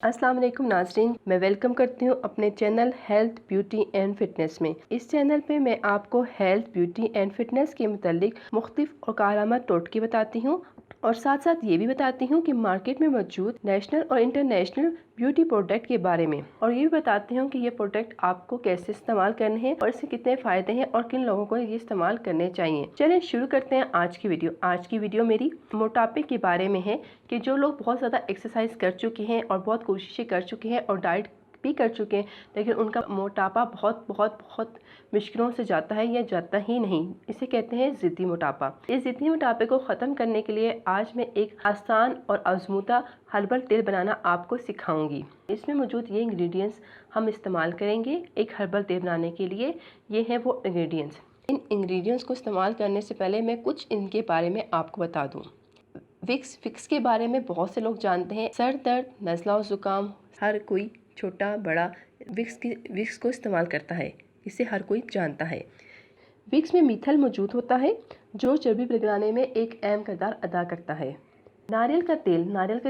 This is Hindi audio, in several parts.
अस्सलाम वालेकुम नाज़रीन, मैं वेलकम करती हूँ अपने channel health beauty and fitness में। इस चैनल पे मैं आपको हेल्थ ब्यूटी एंड फिटनेस के मुतालिक मुख्तलिफ और कारआमद टोटके बताती हूँ और साथ साथ ये भी बताती हूँ कि मार्केट में मौजूद नेशनल और इंटरनेशनल ब्यूटी प्रोडक्ट के बारे में, और ये भी बताती हूँ कि ये प्रोडक्ट आपको कैसे इस्तेमाल करने हैं और इससे कितने फ़ायदे हैं और किन लोगों को ये इस्तेमाल करने चाहिए। चलिए शुरू करते हैं आज की वीडियो। आज की वीडियो मेरी मोटापे के बारे में है कि जो लोग बहुत ज़्यादा एक्सरसाइज कर चुके हैं और बहुत कोशिशें कर चुके हैं और डाइट भी कर चुके हैं, लेकिन उनका मोटापा बहुत बहुत बहुत मुश्किलों से जाता है या जाता ही नहीं। इसे कहते हैं ज़िद्दी मोटापा। इस ज़िद्दी मोटापे को ख़त्म करने के लिए आज मैं एक आसान और आजमूदा हर्बल तेल बनाना आपको सिखाऊंगी। इसमें मौजूद ये इंग्रेडिएंट्स हम इस्तेमाल करेंगे एक हर्बल तेल बनाने के लिए। ये हैं वो इंग्रेडिएंट्स। इन इंग्रेडिएंट्स को इस्तेमाल करने से पहले मैं कुछ इनके बारे में आपको बता दूँ। विक्स के बारे में बहुत से लोग जानते हैं। सर दर्द, नज़ला और ज़ुकाम, हर कोई छोटा बड़ा विक्स को इस्तेमाल करता है। इसे हर कोई जानता है। विक्स में मीथल मौजूद होता है जो चर्बी पिघलाने में एक अहम किरदार अदा करता है। नारियल का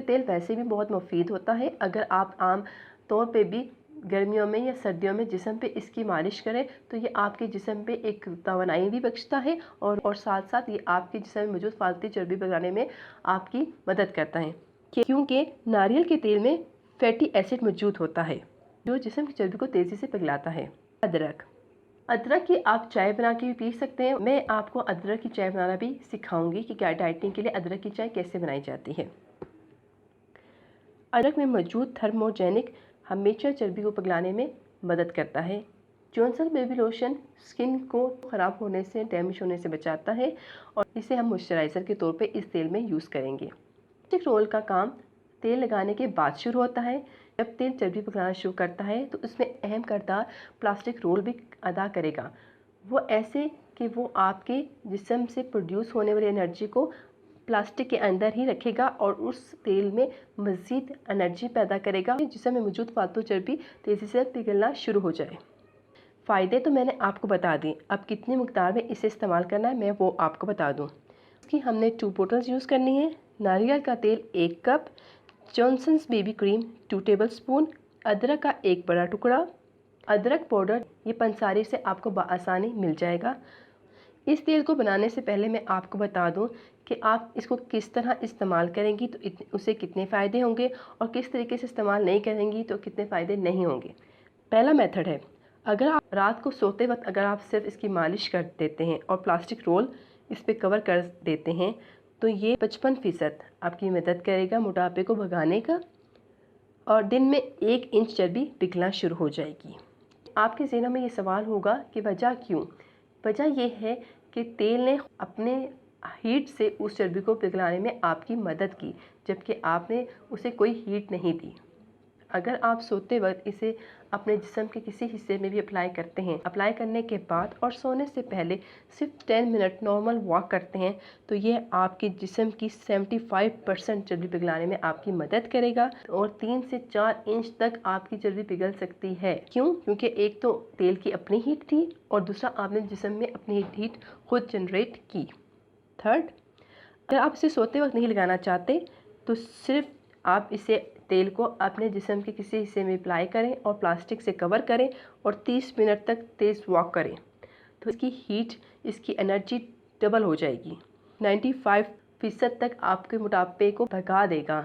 तेल वैसे भी बहुत मुफीद होता है। अगर आप आम तौर पे भी गर्मियों में या सर्दियों में जिस्म पे इसकी मालिश करें तो ये आपके जिस्म पे एक तवानाई भी बख्शता है और साथ साथ ये आपके जिस्म में मौजूद फालतू चर्बी पिघलाने में आपकी मदद करता है, क्योंकि नारियल के तेल में फैटी एसिड मौजूद होता है जो जिस्म की चर्बी को तेज़ी से पिघलाता है। अदरक की आप चाय बना के भी पी सकते हैं। मैं आपको अदरक की चाय बनाना भी सिखाऊंगी कि क्या डाइटिंग के लिए अदरक की चाय कैसे बनाई जाती है। अदरक में मौजूद थर्मोजेनिक हमेशा चर्बी को पिघलाने में मदद करता है। जॉनसन बेबी लोशन स्किन को ख़राब होने से, डैमेज होने से बचाता है और इसे हम मॉइस्चराइज़र के तौर पे इस तेल में यूज़ करेंगे। प्लास्टिक रोल का काम तेल लगाने के बाद शुरू होता है। जब तेल चर्बी पिघलाना शुरू करता है तो उसमें अहम किरदार प्लास्टिक रोल भी अदा करेगा। वो ऐसे कि वो आपके जिस्म से प्रोड्यूस होने वाली एनर्जी को प्लास्टिक के अंदर ही रखेगा और उस तेल में मज़ीद एनर्जी पैदा करेगा जिसमें में मौजूद फालतू चर्बी तेज़ी से पिघलना शुरू हो जाए। फ़ायदे तो मैंने आपको बता दिए, अब कितनी मकदार में इसे इस्तेमाल करना है मैं वो आपको बता दूँ। इसकी हमने 2 बोतल्स यूज़ करनी है। नारियल का तेल 1 cup, Johnson's baby cream 2 tablespoon, अदरक का 1 बड़ा टुकड़ा। अदरक पाउडर ये पंसारी से आपको बआसानी मिल जाएगा। इस तेल को बनाने से पहले मैं आपको बता दूं कि आप इसको किस तरह इस्तेमाल करेंगी तो उसे कितने फ़ायदे होंगे और किस तरीके से इस्तेमाल नहीं करेंगी तो कितने फ़ायदे नहीं होंगे। पहला मेथड है, अगर आप रात को सोते वक्त अगर आप सिर्फ इसकी मालिश कर देते हैं और प्लास्टिक रोल इस पर कवर कर देते हैं तो ये 55% आपकी मदद करेगा मोटापे को भगाने का और दिन में 1 इंच चर्बी पिघलना शुरू हो जाएगी। आपके ज़हन में ये सवाल होगा कि वजह क्यों? वजह यह है कि तेल ने अपने हीट से उस चर्बी को पिघलाने में आपकी मदद की, जबकि आपने उसे कोई हीट नहीं दी। अगर आप सोते वक्त इसे अपने जिस्म के किसी हिस्से में भी अप्लाई करते हैं, अप्लाई करने के बाद और सोने से पहले सिर्फ 10 मिनट नॉर्मल वॉक करते हैं तो ये आपके जिस्म की 75% चर्बी पिघलाने में आपकी मदद करेगा और 3 से 4 इंच तक आपकी चर्बी पिघल सकती है। क्यों? क्योंकि एक तो तेल की अपनी हीट थी और दूसरा आपने जिस्म में अपनी हीट खुद जनरेट की। थर्ड, अगर आप इसे सोते वक्त नहीं लगाना चाहते तो सिर्फ आप इसे तेल को अपने जिस्म के किसी हिस्से में अप्लाई करें और प्लास्टिक से कवर करें और 30 मिनट तक तेज़ वॉक करें तो इसकी हीट, इसकी एनर्जी डबल हो जाएगी। 95% तक आपके मोटापे को भगा देगा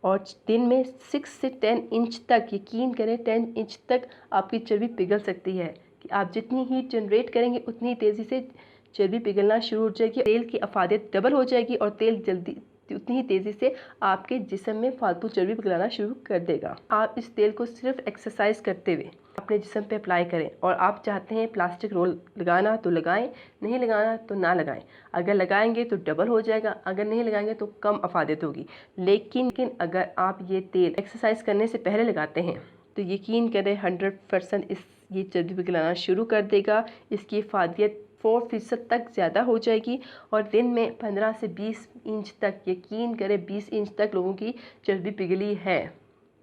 और दिन में 6 से 10 इंच तक, यकीन करें 10 इंच तक आपकी चर्बी पिघल सकती है कि आप जितनी हीट जनरेट करेंगे उतनी तेज़ी से चर्बी पिघलना शुरू हो जाएगी, तेल की अफादियत डबल हो जाएगी और तेल जल्दी उतनी ही तेज़ी से आपके जिस्म में फालतू चर्बी पिघलाना शुरू कर देगा। आप इस तेल को सिर्फ एक्सरसाइज करते हुए अपने जिस्म पे अप्लाई करें और आप चाहते हैं प्लास्टिक रोल लगाना तो लगाएं, नहीं लगाना तो ना लगाएं। अगर लगाएंगे तो डबल हो जाएगा, अगर नहीं लगाएंगे तो कम अफादियत होगी। लेकिन अगर आप ये तेल एक्सरसाइज करने से पहले लगाते हैं तो यकीन करें 100% ये चर्बी पिघलाना शुरू कर देगा। इसकी अफादियत 4% तक ज़्यादा हो जाएगी और दिन में 15 से 20 इंच तक, यकीन करें 20 इंच तक लोगों की चर्बी पिघली है।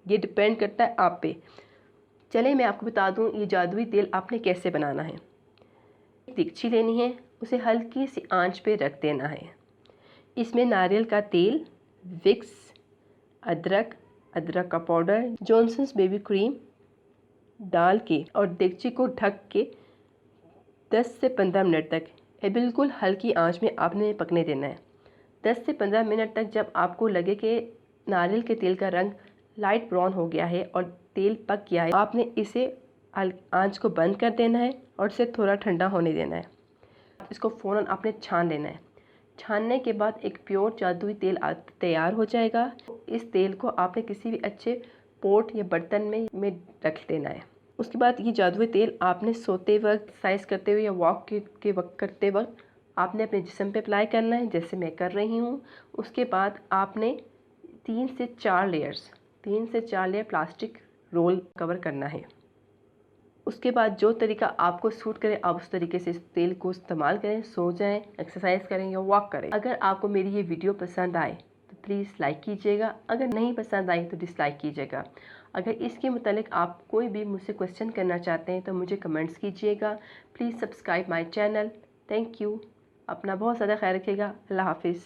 ये डिपेंड करता है आप पे। चलें मैं आपको बता दूं ये जादुई तेल आपने कैसे बनाना है। एक देगची लेनी है, उसे हल्की सी आंच पे रख देना है। इसमें नारियल का तेल, विक्स, अदरक, अदरक का पाउडर, जॉनसन्स बेबी क्रीम डाल के और देगची को ढक के 10 से 15 मिनट तक बिल्कुल हल्की आंच में आपने पकने देना है। 10 से 15 मिनट तक जब आपको लगे कि नारियल के तेल का रंग लाइट ब्राउन हो गया है और तेल पक गया है, आपने इसे आंच को बंद कर देना है और इसे थोड़ा ठंडा होने देना है। इसको फ़ौरन आपने छान लेना है। छानने के बाद एक प्योर जादुई तेल तैयार हो जाएगा। इस तेल को आपने किसी भी अच्छे पोट या बर्तन में रख देना है। उसके बाद ये जादुई तेल आपने सोते वक्त, एक्सरसाइज करते हुए या वॉक के वक्त करते वक्त आपने अपने जिस्म पे अप्लाई करना है, जैसे मैं कर रही हूँ। उसके बाद आपने 3 से 4 लेयर प्लास्टिक रोल कवर करना है। उसके बाद जो तरीका आपको सूट करे आप उस तरीके से इस तेल को इस्तेमाल करें। सो जाएं, एक्सरसाइज करें या वॉक करें। अगर आपको मेरी ये वीडियो पसंद आए तो प्लीज़ लाइक कीजिएगा, अगर नहीं पसंद आई तो डिसलाइक कीजिएगा। अगर इसके मुतालिक आप कोई भी मुझसे क्वेश्चन करना चाहते हैं तो मुझे कमेंट्स कीजिएगा। Please subscribe my channel. Thank you. अपना बहुत ज़्यादा ख्याल रखिएगा। अल्लाह हाफिज़।